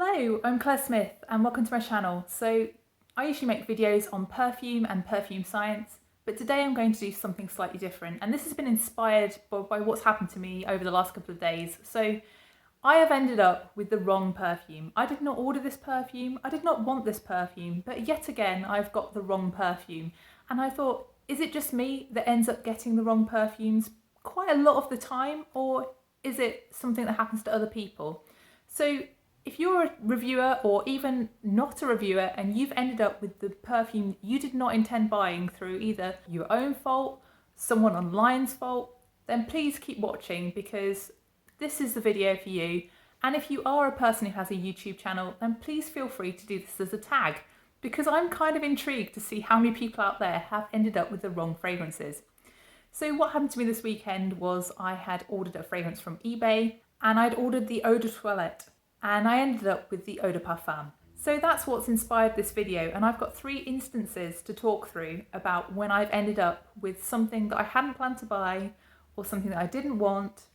Hello, I'm Claire Smith and welcome to my channel. So I usually make videos on perfume and perfume science, but today I'm going to do something slightly different, and this has been inspired by what's happened to me over the last couple of days. So I have ended up with the wrong perfume. I did not order this perfume, I did not want this perfume, but yet again I've got the wrong perfume. And I thought, is it just me that ends up getting the wrong perfumes quite a lot of the time, or is it something that happens to other people? So if you're a reviewer or even not a reviewer and you've ended up with the perfume you did not intend buying through either your own fault, someone online's fault, then please keep watching because this is the video for you. And if you are a person who has a YouTube channel, then please feel free to do this as a tag, because I'm kind of intrigued to see how many people out there have ended up with the wrong fragrances. So what happened to me this weekend was I had ordered a fragrance from eBay and I'd ordered the eau de toilette, and I ended up with the eau de parfum. So that's what's inspired this video, and I've got 3 instances to talk through about when I've ended up with something that I hadn't planned to buy, or something that I didn't want,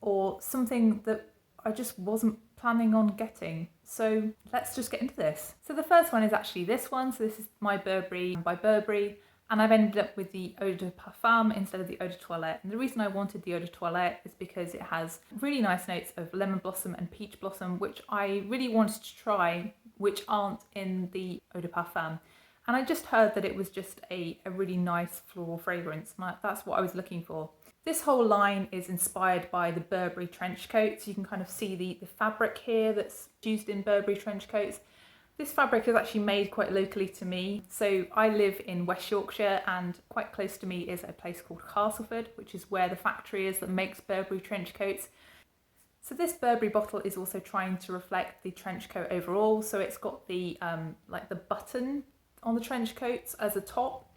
or something that I just wasn't planning on getting. So let's just get into this. So the first one is actually this one. So this is my Burberry by Burberry, and I've ended up with the eau de parfum instead of the eau de toilette. And the reason I wanted the eau de toilette is because it has really nice notes of lemon blossom and peach blossom, which I really wanted to try, which aren't in the eau de parfum. And I just heard that it was just a really nice floral fragrance, and that's what I was looking for. This whole line is inspired by the Burberry trench coats. You can kind of see the fabric here that's used in Burberry trench coats. This fabric is actually made quite locally to me. So I live in West Yorkshire, and quite close to me is a place called Castleford, which is where the factory is that makes Burberry trench coats. So this Burberry bottle is also trying to reflect the trench coat overall. So it's got the like the button on the trench coats as a top.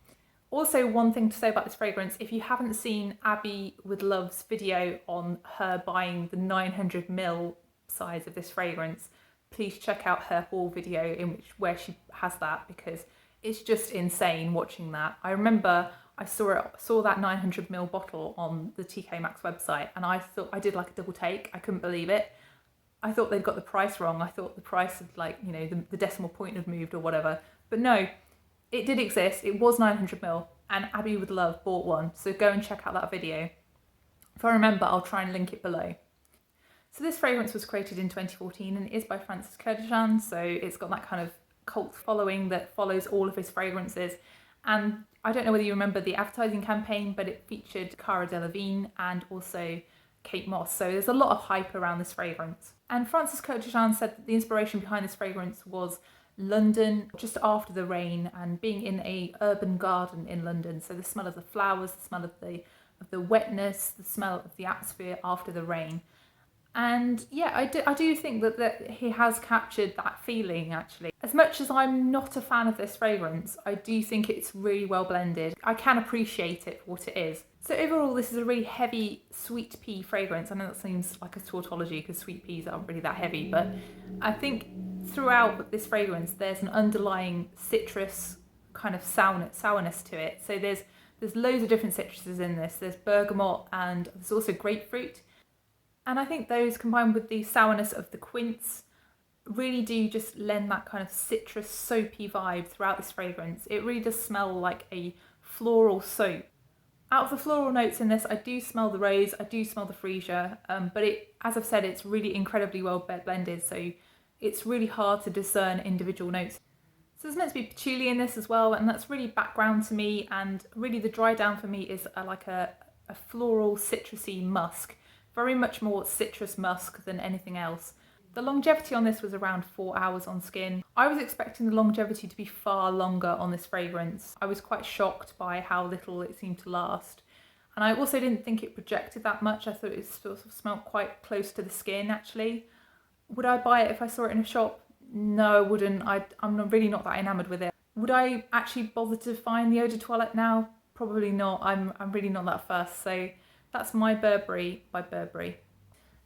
Also, one thing to say about this fragrance, if you haven't seen Abby with Love's video on her buying the 900ml size of this fragrance, please check out her haul video where she has that, because it's just insane watching that. I remember I saw that 900ml bottle on the TK Maxx website, and I thought I did like a double take. I couldn't believe it. I thought they'd got the price wrong. I thought the price had the decimal point had moved or whatever. But no, it did exist. It was 900ml, and Abby with Love bought one. So go and check out that video. If I remember, I'll try and link it below. So this fragrance was created in 2014 and is by Francis Kurkdjian, so it's got that kind of cult following that follows all of his fragrances. And I don't know whether you remember the advertising campaign, but it featured Cara Delevingne and also Kate Moss, so there's a lot of hype around this fragrance. And Francis Kurkdjian said that the inspiration behind this fragrance was London just after the rain and being in a urban garden in London. So the smell of the flowers, the smell of the wetness, the smell of the atmosphere after the rain. And yeah, I do think that he has captured that feeling actually. As much as I'm not a fan of this fragrance, I do think it's really well blended. I can appreciate it for what it is. So overall, this is a really heavy sweet pea fragrance. I know that seems like a tautology because sweet peas aren't really that heavy, but I think throughout this fragrance there's an underlying citrus kind of sourness to it. So there's loads of different citruses in this. There's bergamot and there's also grapefruit. And I think those combined with the sourness of the quince really do just lend that kind of citrus soapy vibe throughout this fragrance. It really does smell like a floral soap. Out of the floral notes in this, I do smell the rose, I do smell the freesia, but as I've said, it's really incredibly well blended, so it's really hard to discern individual notes. So there's meant to be patchouli in this as well, and that's really background to me, and really the dry down for me is like a floral citrusy musk. Very much more citrus musk than anything else. The longevity on this was around 4 hours on skin. I was expecting the longevity to be far longer on this fragrance. I was quite shocked by how little it seemed to last. And I also didn't think it projected that much. I thought it sort of smelled quite close to the skin actually. Would I buy it if I saw it in a shop? No, I wouldn't. I'm really not that enamoured with it. Would I actually bother to find the eau de toilette now? Probably not. I'm really not that fussed. So that's my Burberry by Burberry.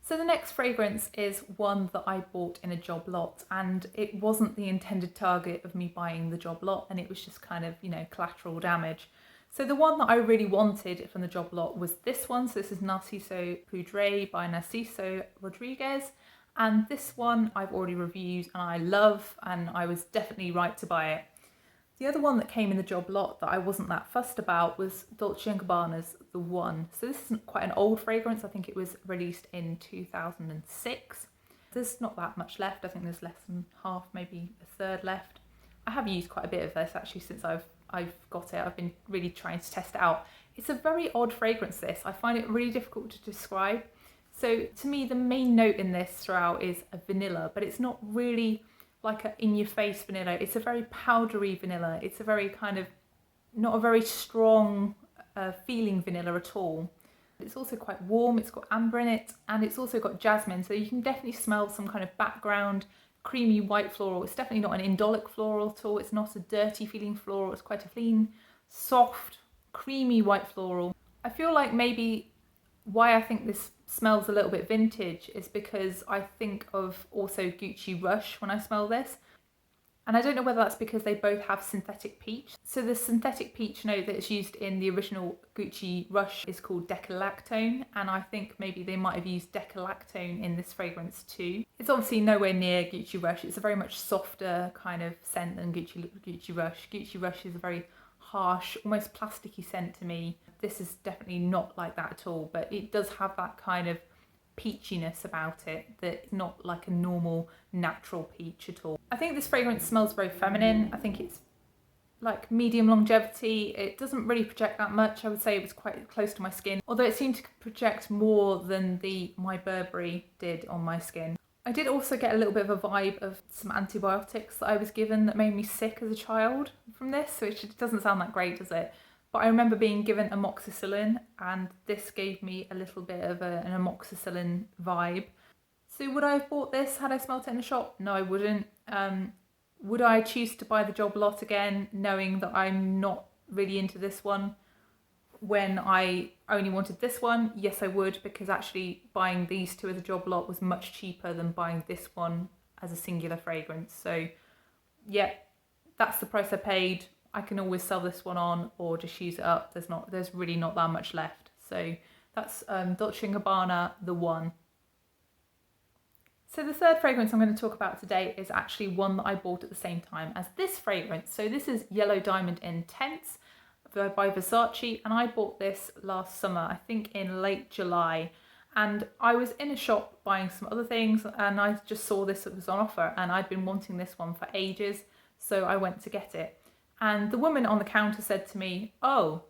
So the next fragrance is one that I bought in a job lot, and it wasn't the intended target of me buying the job lot, and it was just kind of, collateral damage. So the one that I really wanted from the job lot was this one. So this is Narciso Poudre by Narciso Rodriguez, And this one I've already reviewed and I love, and I was definitely right to buy it. The other one that came in the job lot that I wasn't that fussed about was Dolce & Gabbana's The One. So this is quite an old fragrance. I think it was released in 2006. There's not that much left. I think there's less than half, maybe a third left. I have used quite a bit of this actually since I've got it. I've been really trying to test it out. It's a very odd fragrance, this. I find it really difficult to describe. So to me, the main note in this throughout is a vanilla, but it's not really like a in-your-face vanilla. It's a very powdery vanilla. It's a very kind of, not a very strong feeling vanilla at all. It's also quite warm, it's got amber in it, and it's also got jasmine, so you can definitely smell some kind of background creamy white floral. It's definitely not an indolic floral at all. It's not a dirty feeling floral. It's quite a clean, soft, creamy white floral. I feel like maybe why I think this smells a little bit vintage is because I think of also Gucci Rush when I smell this. And I don't know whether that's because they both have synthetic peach. So the synthetic peach note that's used in the original Gucci Rush is called Decalactone, and I think maybe they might have used Decalactone in this fragrance too. It's obviously nowhere near Gucci Rush. It's a very much softer kind of scent than Gucci Rush. Gucci Rush is a very harsh, almost plasticky scent to me. This is definitely not like that at all, but it does have that kind of peachiness about it that's not like a normal natural peach at all. I think this fragrance smells very feminine. I think it's like medium longevity. It doesn't really project that much. I would say it was quite close to my skin, although it seemed to project more than my Burberry did on my skin. I did also get a little bit of a vibe of some antibiotics that I was given that made me sick as a child from this, which doesn't sound that great, does it? But I remember being given amoxicillin, and this gave me a little bit of an amoxicillin vibe. So would I have bought this had I smelt it in the shop? No, I wouldn't. Would I choose to buy the job lot again, knowing that I'm not really into this one when I only wanted this one? Yes, I would, because actually buying these two as a job lot was much cheaper than buying this one as a singular fragrance. So yeah, that's the price I paid. I can always sell this one on or just use it up. There's really not that much left. So that's Dolce & Gabbana The One. So the third fragrance I'm going to talk about today is actually one that I bought at the same time as this fragrance. So this is Yellow Diamond Intense by Versace, and I bought this last summer, I think in late July. And I was in a shop buying some other things, and I just saw this that was on offer, and I'd been wanting this one for ages, so I went to get it. And the woman on the counter said to me, "Oh,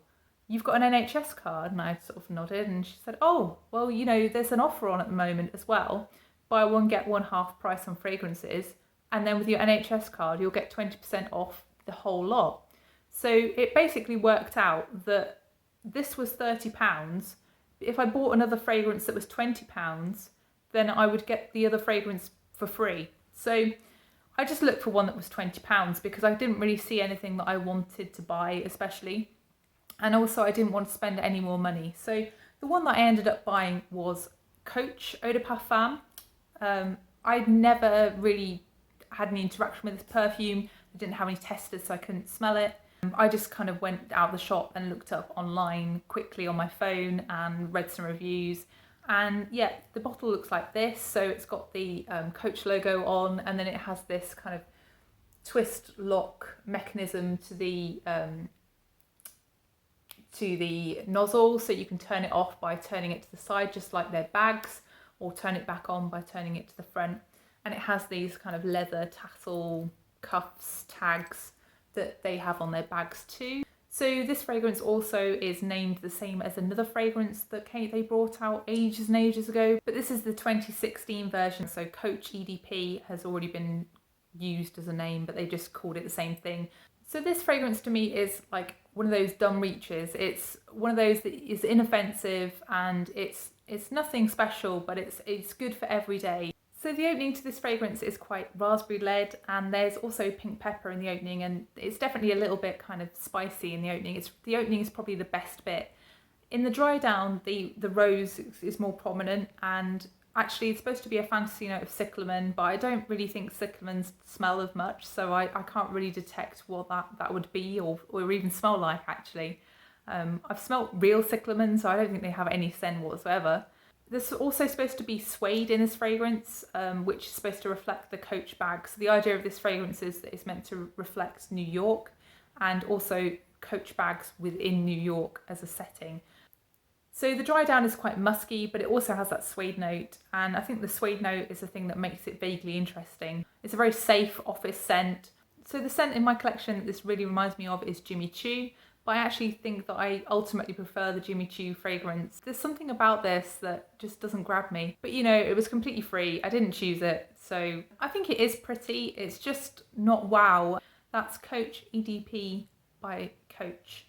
you've got an NHS card?" And I sort of nodded, and she said, "Oh, well, you know, there's an offer on at the moment as well. Buy one, get one half price on fragrances. And then with your NHS card, you'll get 20% off the whole lot." So it basically worked out that this was £30. If I bought another fragrance that was £20, then I would get the other fragrance for free. So I just looked for one that was £20 because I didn't really see anything that I wanted to buy especially. And also I didn't want to spend any more money. So the one that I ended up buying was Coach Eau de Parfum. I'd never really had any interaction with this perfume. I didn't have any testers, so I couldn't smell it. I just kind of went out the shop and looked up online quickly on my phone and read some reviews. And yeah, the bottle looks like this. So it's got the Coach logo on, and then it has this kind of twist lock mechanism to the nozzle, so you can turn it off by turning it to the side, just like their bags, or turn it back on by turning it to the front. And it has these kind of leather tassel cuffs, tags that they have on their bags too. So this fragrance also is named the same as another fragrance that they brought out ages and ages ago, but this is the 2016 version. So Coach EDP has already been used as a name, but they just called it the same thing. So this fragrance to me is like one of those dumb reaches. It's one of those that is inoffensive, and it's nothing special, but it's good for every day. So the opening to this fragrance is quite raspberry led, and there's also pink pepper in the opening, and it's definitely a little bit kind of spicy in the opening. The opening is probably the best bit. In the dry down, the rose is more prominent, and actually it's supposed to be a fantasy note of cyclamen, but I don't really think cyclamens smell of much, so I can't really detect what that would be or even smell like actually. I've smelt real cyclamen, so I don't think they have any scent whatsoever. There's also supposed to be suede in this fragrance, which is supposed to reflect the Coach bag. So the idea of this fragrance is that it's meant to reflect New York and also Coach bags within New York as a setting. So the dry down is quite musky, but it also has that suede note. And I think the suede note is the thing that makes it vaguely interesting. It's a very safe office scent. So the scent in my collection that this really reminds me of is Jimmy Choo. But I actually think that I ultimately prefer the Jimmy Choo fragrance. There's something about this that just doesn't grab me. But you know, it was completely free. I didn't choose it. So I think it is pretty. It's just not wow. That's Coach EDP by Coach.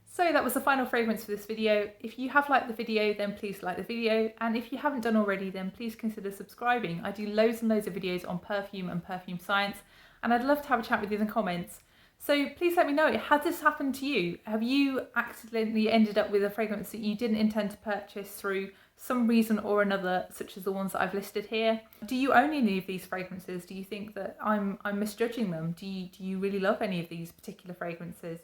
So that was the final fragrance for this video. If you have liked the video, then please like the video. And if you haven't done already, then please consider subscribing. I do loads and loads of videos on perfume and perfume science. And I'd love to have a chat with you in the comments. So please let me know, has this happened to you? Have you accidentally ended up with a fragrance that you didn't intend to purchase through some reason or another, such as the ones that I've listed here? Do you own any of these fragrances? Do you think that I'm misjudging them? Do you really love any of these particular fragrances?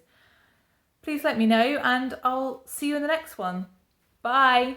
Please let me know, and I'll see you in the next one. Bye!